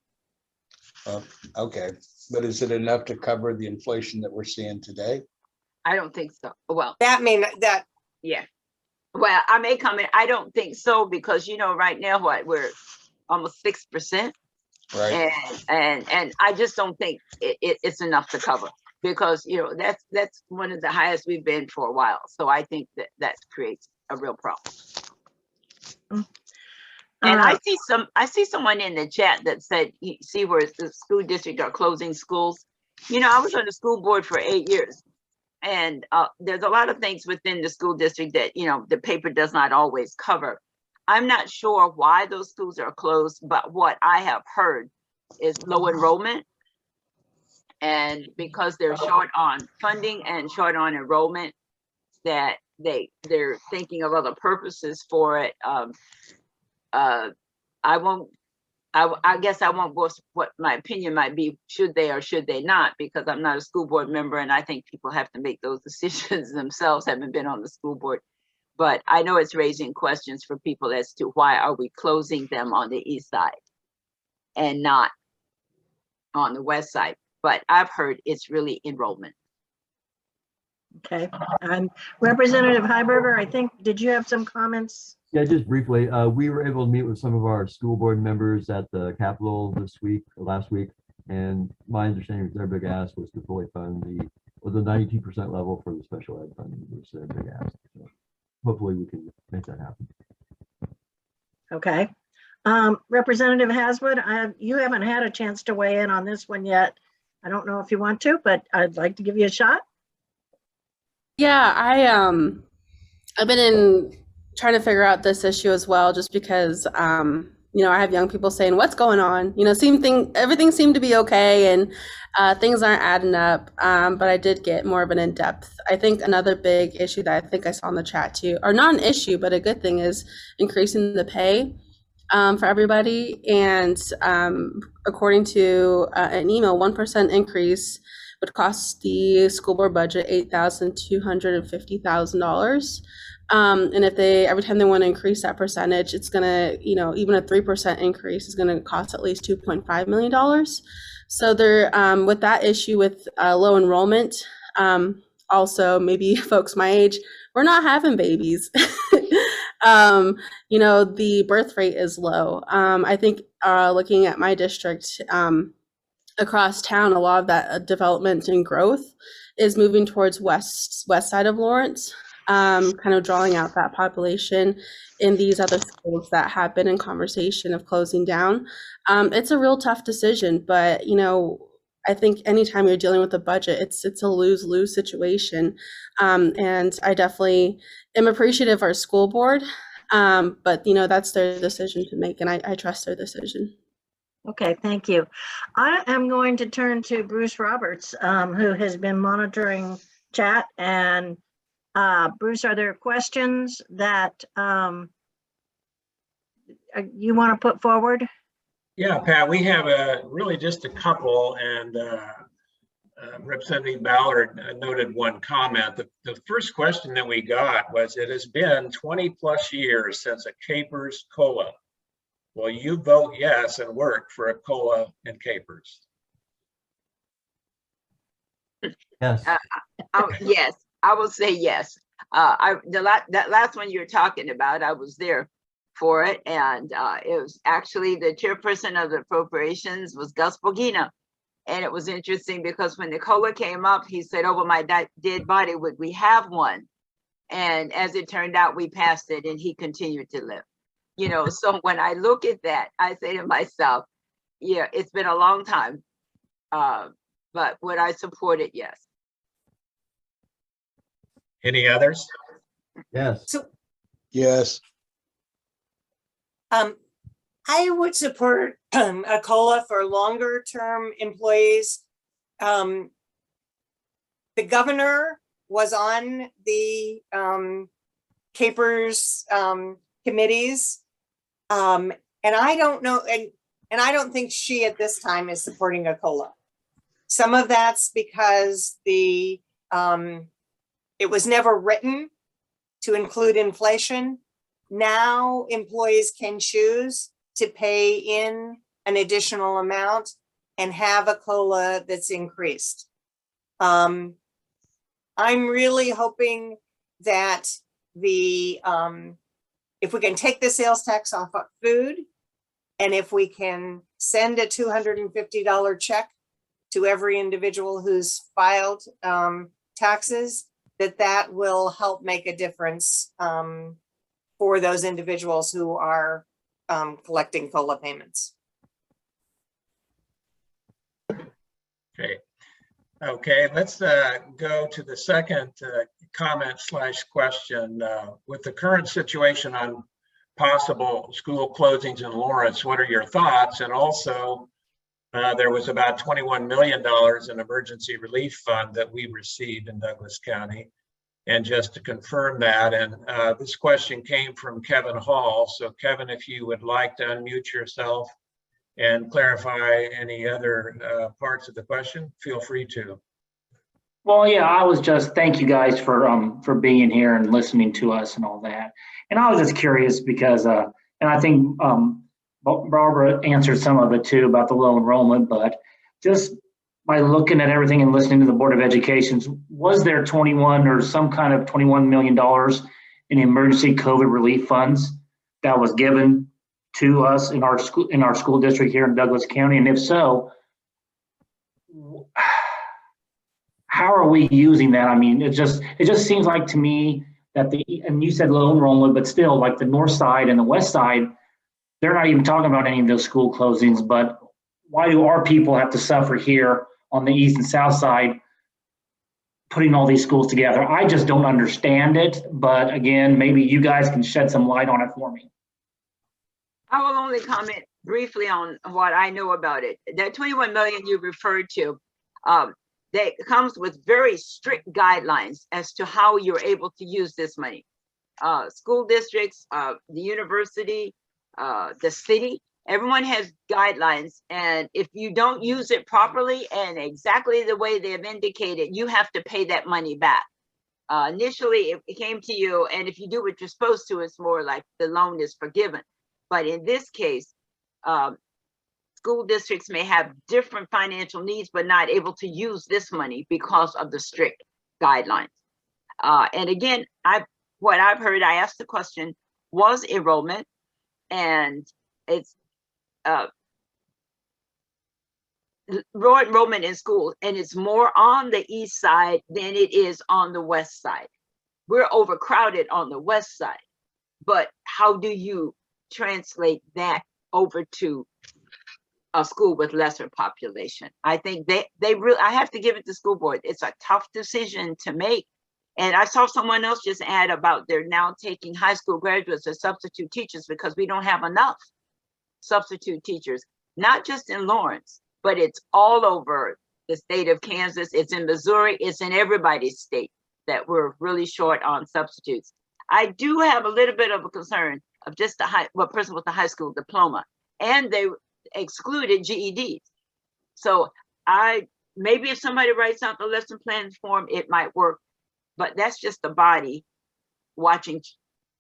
Okay, but is it enough to cover the inflation that we're seeing today? I don't think so. Well, That may not, that, yeah. Well, I may comment. I don't think so because, you know, right now we're almost 6%. Right. And I just don't think it's enough to cover because, you know, that's one of the highest we've been for a while. So I think that creates a real problem. And I see someone in the chat that said, you see where the school district are closing schools. You know, I was on the school board for 8 years. And there's a lot of things within the school district that, you know, the paper does not always cover. I'm not sure why those schools are closed, but what I have heard is low enrollment. And because they're short on funding and short on enrollment, that they're thinking of other purposes for it. I guess I won't voice what my opinion might be, should they or should they not, because I'm not a school board member and I think people have to make those decisions themselves, haven't been on the school board. But I know it's raising questions for people as to why are we closing them on the east side and not on the west side. But I've heard it's really enrollment. Okay, Representative Heiberger, I think, did you have some comments? Yeah, just briefly, we were able to meet with some of our school board members at the Capitol last week, and my understanding was their big ask was to fully fund the 92% level for the special ed funding was their big ask. So hopefully we can make that happen. Okay. Representative Haswood, you haven't had a chance to weigh in on this one yet. I don't know if you want to, but I'd like to give you a shot. Yeah, I've been trying to figure out this issue as well, just because you know, I have young people saying, what's going on? You know, everything seemed to be okay, and things aren't adding up. But I did get more of an in-depth. I think another big issue that I think I saw in the chat too, or not an issue, but a good thing, is increasing the pay for everybody. And according to an email, 1% increase would cost the school board budget $8,250,000. And if every time they want to increase that percentage, it's gonna, you know, even a 3% increase is gonna cost at least $2.5 million. So they're with that issue with low enrollment. Also, maybe folks my age, we're not having babies. You know, the birth rate is low. I think looking at my district across town, a lot of that development and growth is moving towards west side of Lawrence, kind of drawing out that population in these other schools that have been in conversation of closing down. It's a real tough decision, but you know, I think anytime you're dealing with a budget, it's a lose-lose situation. And I definitely am appreciative of our school board, but you know, that's their decision to make, and I trust their decision. Okay, thank you. I am going to turn to Bruce Roberts, who has been monitoring chat. And Bruce, are there questions that you want to put forward? Yeah, Pat, we have really just a couple, and Representative Ballard noted one comment. The first question that we got was, it has been 20 plus years since a Capers COLA. Will you vote yes and work for a COLA in Capers? Yes. Yes, I will say yes. That last one you're talking about, I was there for it, and it was actually the chairperson of the appropriations was Gus Bogina. And it was interesting because when the COLA came up, he said, over my dead body, would we have one? And as it turned out, we passed it and he continued to live. You know, so when I look at that, I say to myself, yeah, it's been a long time, but would I support it? Yes. Any others? Yes. So Yes. I would support a COLA for longer term employees. The governor was on the Capers committees. And I don't know, and I don't think she at this time is supporting a COLA. Some of that's because it was never written to include inflation. Now employees can choose to pay in an additional amount and have a COLA that's increased. I'm really hoping that if we can take the sales tax off of food, and if we can send a $250 check to every individual who's filed taxes, that will help make a difference for those individuals who are collecting COLA payments. Okay, let's go to the second comment / question. With the current situation on possible school closings in Lawrence, what are your thoughts? And also, there was about $21 million in emergency relief fund that we received in Douglas County. And just to confirm that, and this question came from Kevin Hall. So Kevin, if you would like to unmute yourself and clarify any other parts of the question, feel free to. Well, yeah, I was just, thank you guys for being here and listening to us and all that. And I was just curious because, and I think Barbara answered some of it too about the low enrollment, but just by looking at everything and listening to the Board of Education, was there 21 or some kind of $21 million in emergency COVID relief funds that was given to us in our school district here in Douglas County? And if so, how are we using that? I mean, it just seems like to me that and you said low enrollment, but still like the north side and the west side, they're not even talking about any of those school closings, but why do our people have to suffer here on the east and south side putting all these schools together? I just don't understand it, but again, maybe you guys can shed some light on it for me. I will only comment briefly on what I know about it. That 21 million you referred to, that comes with very strict guidelines as to how you're able to use this money. School districts, the university, the city, everyone has guidelines. And if you don't use it properly and exactly the way they have indicated, you have to pay that money back. Initially, it came to you, and if you do what you're supposed to, it's more like the loan is forgiven. But in this case, school districts may have different financial needs, but not able to use this money because of the strict guidelines. And again, what I've heard, I asked the question, was enrollment, and it's raw enrollment in schools, and it's more on the east side than it is on the west side. We're overcrowded on the west side, but how do you translate that over to a school with lesser population? I think they really, I have to give it to school board. It's a tough decision to make. And I saw someone else just add about they're now taking high school graduates as substitute teachers because we don't have enough substitute teachers, not just in Lawrence, but it's all over the state of Kansas. It's in Missouri. It's in everybody's state that we're really short on substitutes. I do have a little bit of a concern of just the person with the high school diploma, and they excluded GEDs. So maybe if somebody writes out the lesson plan form, it might work, but that's just the body watching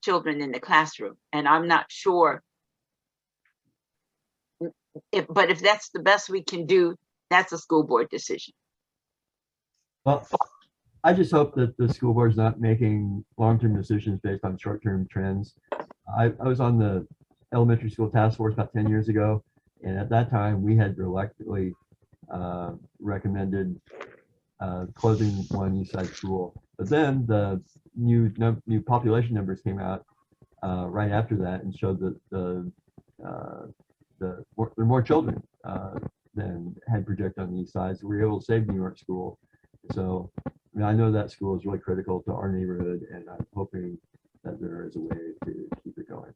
children in the classroom. And I'm not sure but if that's the best we can do, that's a school board decision. Well, I just hope that the school board is not making long-term decisions based on short-term trends. I was on the elementary school task force about 10 years ago, and at that time we had reluctantly recommended closing one East Side school. But then the new population numbers came out right after that and showed that there are more children than had projected on the East Side. So we were able to save New York School. So I know that school is really critical to our neighborhood, and I'm hoping that there is a way to keep it going.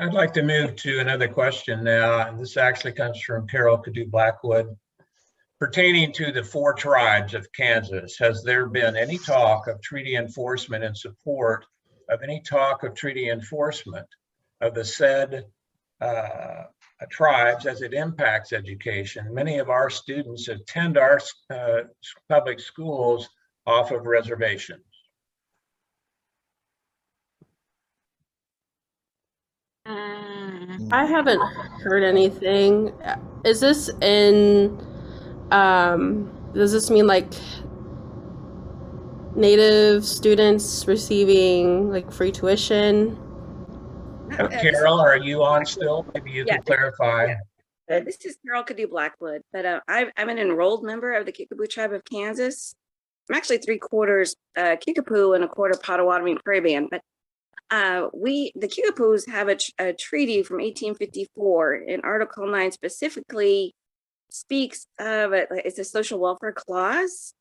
I'd like to move to another question now, and this actually comes from Carol Cadu Blackwood. Pertaining to the 4 tribes of Kansas, has there been any talk of treaty enforcement in support of any talk of treaty enforcement of the said tribes as it impacts education? Many of our students attend our public schools off of reservations. I haven't heard anything. Is this in, does this mean like Native students receiving like free tuition? Carol, are you on still? Maybe you can clarify. This is Carol Cadu Blackwood, but I'm an enrolled member of the Kickapoo Tribe of Kansas. I'm actually 3/4 Kickapoo and 1/4 Potawatomi Prairie Band, but the Kickapoo's have a treaty from 1854, and Article 9 specifically speaks of it's a social welfare clause.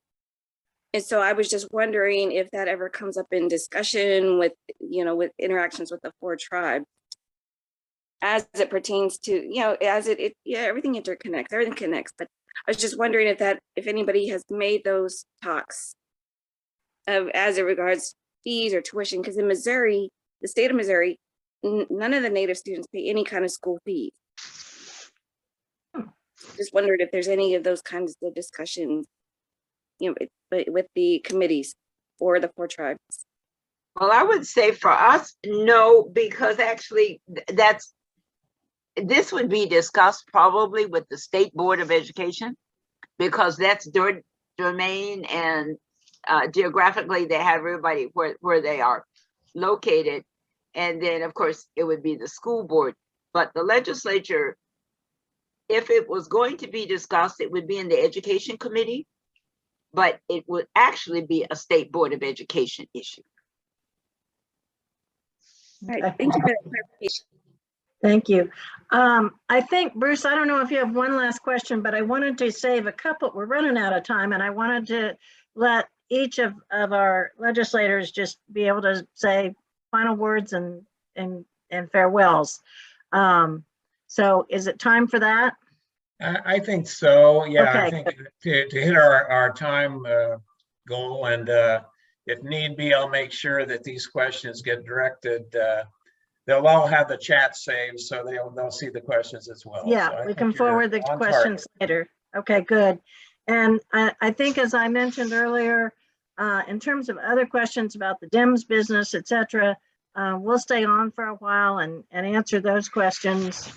And so I was just wondering if that ever comes up in discussion with, with interactions with the 4 tribes, as it pertains to, everything interconnects, everything connects. But I was just wondering if anybody has made those talks as it regards fees or tuition, because in Missouri, the state of Missouri, none of the Native students pay any kind of school fees. Just wondered if there's any of those kinds of discussions, with the committees or the 4 tribes. Well, I would say for us, no, because actually this would be discussed probably with the State Board of Education, because that's their domain, and geographically they have everybody where they are located. And then of course it would be the school board, but the legislature, if it was going to be discussed, it would be in the Education Committee, but it would actually be a State Board of Education issue. All right, thank you for that clarification. Thank you. I think, Bruce, I don't know if you have one last question, but I wanted to save a couple. We're running out of time, and I wanted to let each of our legislators just be able to say final words and farewells. So is it time for that? I think so. Yeah, Okay. I think to hit our time goal, and if need be, I'll make sure that these questions get directed. They'll all have the chat saved, so they'll see the questions as well. Yeah, So we can forward the questions later. Okay, good. And I think, as I mentioned earlier, in terms of other questions about the DIMS business, et cetera, we'll stay on for a while and answer those questions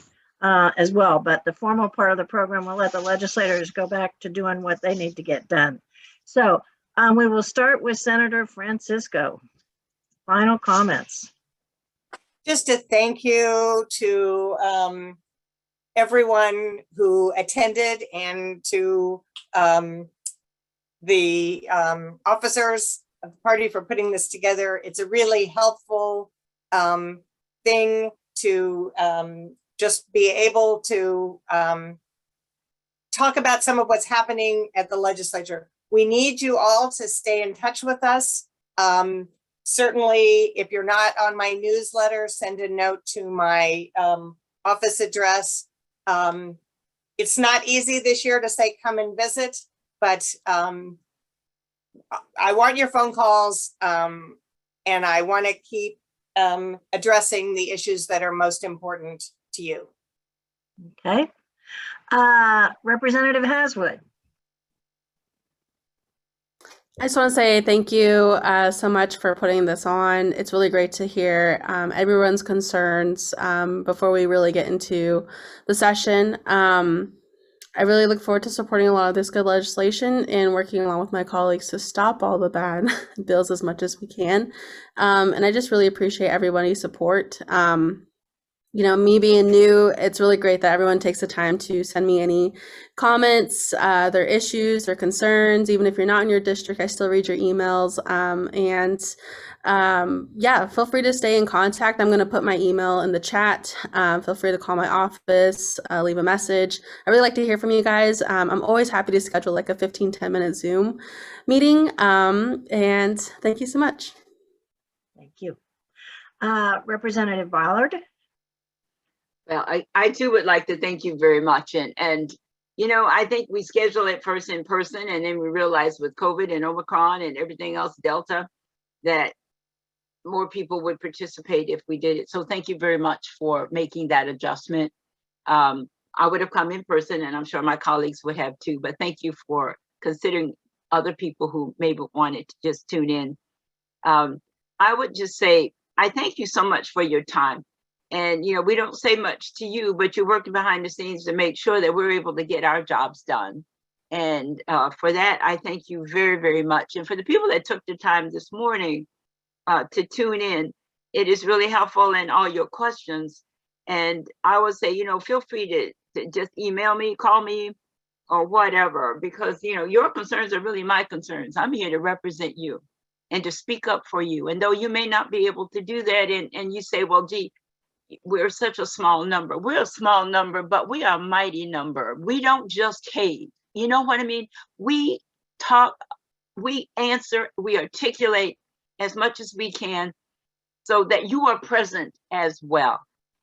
as well. But the formal part of the program, we'll let the legislators go back to doing what they need to get done. So we will start with Senator Francisco. Final comments. Just a thank you to everyone who attended, and to the officers of the party for putting this together. It's a really helpful thing to just be able to talk about some of what's happening at the legislature. We need you all to stay in touch with us. Certainly, if you're not on my newsletter, send a note to my office address. It's not easy this year to say come and visit, but I want your phone calls, and I want to keep addressing the issues that are most important to you. Okay. Representative Haswood. I just want to say thank you so much for putting this on. It's really great to hear everyone's concerns before we really get into the session. I really look forward to supporting a lot of this good legislation and working along with my colleagues to stop all the bad bills as much as we can. And I just really appreciate everybody's support. Me being new, it's really great that everyone takes the time to send me any comments, their issues, their concerns. Even if you're not in your district, I still read your emails. Feel free to stay in contact. I'm going to put my email in the chat. Feel free to call my office, leave a message. I really like to hear from you guys. I'm always happy to schedule like a 10 minute Zoom meeting. And thank you so much. Thank you. Representative Ballard. Well, I too would like to thank you very much. And I think we scheduled it first in person, and then we realized with COVID and Omicron and everything else, Delta, that more people would participate if we did it. So thank you very much for making that adjustment. I would have come in person, and I'm sure my colleagues would have too, but thank you for considering other people who maybe wanted to just tune in. I would just say, I thank you so much for your time. And, we don't say much to you, but you're working behind the scenes to make sure that we're able to get our jobs done. And for that, I thank you very, very much. And for the people that took the time this morning to tune in, it is really helpful in all your questions. And I would say, feel free to just email me, call me, or whatever, because, your concerns are really my concerns. I'm here to represent you. and to speak up for you. And though you may not be able to do that, and you say, well, gee, we're such a small number. We're a small number, but we are a mighty number. We don't just cave. You know what I mean? We talk, we answer, we articulate as much as we can so that you are present as well.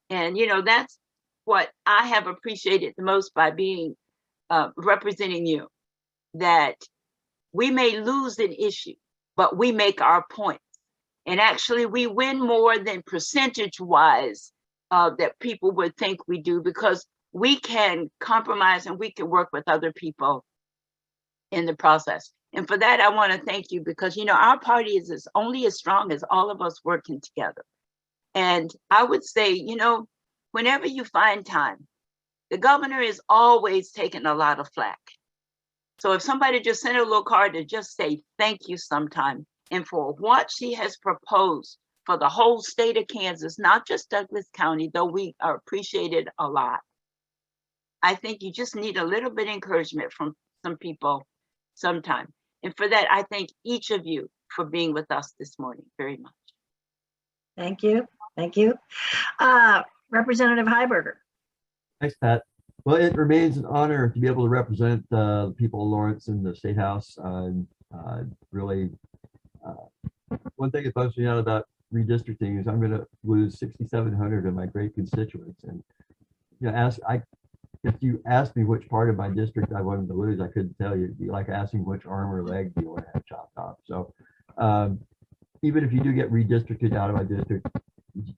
And, you know, that's what I have appreciated the most by being representing you, that we may lose an issue, but we make our points. And actually we win more than percentage wise that people would think we do, because we can compromise and we can work with other people in the process. And for that, I want to thank you, because, you know, our party is only as strong as all of us working together. And I would say, you know, whenever you find time, the governor is always taking a lot of flack. So if somebody just sent a little card to just say thank you sometime, and for what she has proposed for the whole state of Kansas, not just Douglas County, though we are appreciated a lot. I think you just need a little bit of encouragement from some people sometime. And for that, I thank each of you for being with us this morning very much. Thank you. Thank you. Representative Heiberger. Thanks, Pat. Well, it remains an honor to be able to represent the people of Lawrence in the State House. Really, one thing that bugs me out about redistricting is I'm going to lose 6,700 of my great constituents. And you know, if you asked me which part of my district I wanted to lose, I couldn't tell you. It'd be like asking which arm or leg do you want to have chopped off. So even if you do get redistricted out of my district,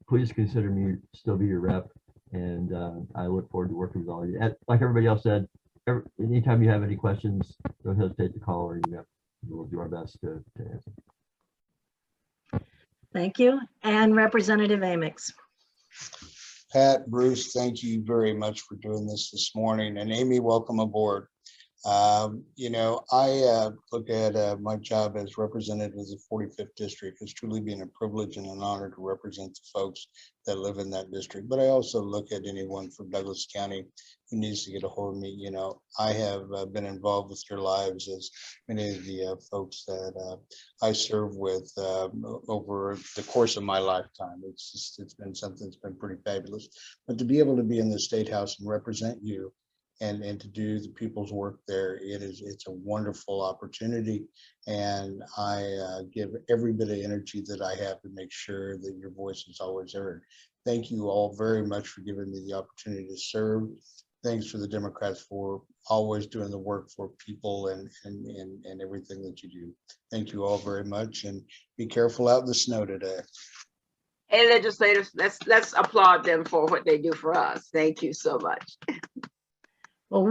please consider me still be your rep. And I look forward to working with all of you. And like everybody else said, anytime you have any questions, don't hesitate to call or email. We'll do our best to answer. Thank you. And Representative Amix. Pat, Bruce, thank you very much for doing this morning. And Amy, welcome aboard. You know, I look at my job as representative of the 45th district as truly being a privilege and an honor to represent the folks that live in that district. But I also look at anyone from Douglas County who needs to get a hold of me. You know, I have been involved with your lives as many of the folks that I serve with over the course of my lifetime. It's been something that's been pretty fabulous. But to be able to be in the State House and represent you and to do the people's work there, it's a wonderful opportunity. And I give every bit of energy that I have to make sure that your voice is always heard. Thank you all very much for giving me the opportunity to serve. Thanks for the Democrats for always doing the work for people and everything that you do. Thank you all very much, and be careful out in the snow today. Hey, legislators, let's applaud them for what they do for us. Thank you so much. Well,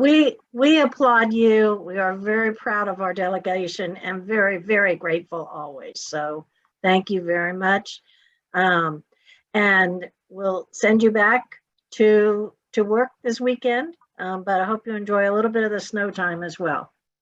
we applaud you. We are very proud of our delegation and very, very grateful always. So thank you very much. And we'll send you back to work this weekend, but I hope you enjoy a little bit of the snow time as well.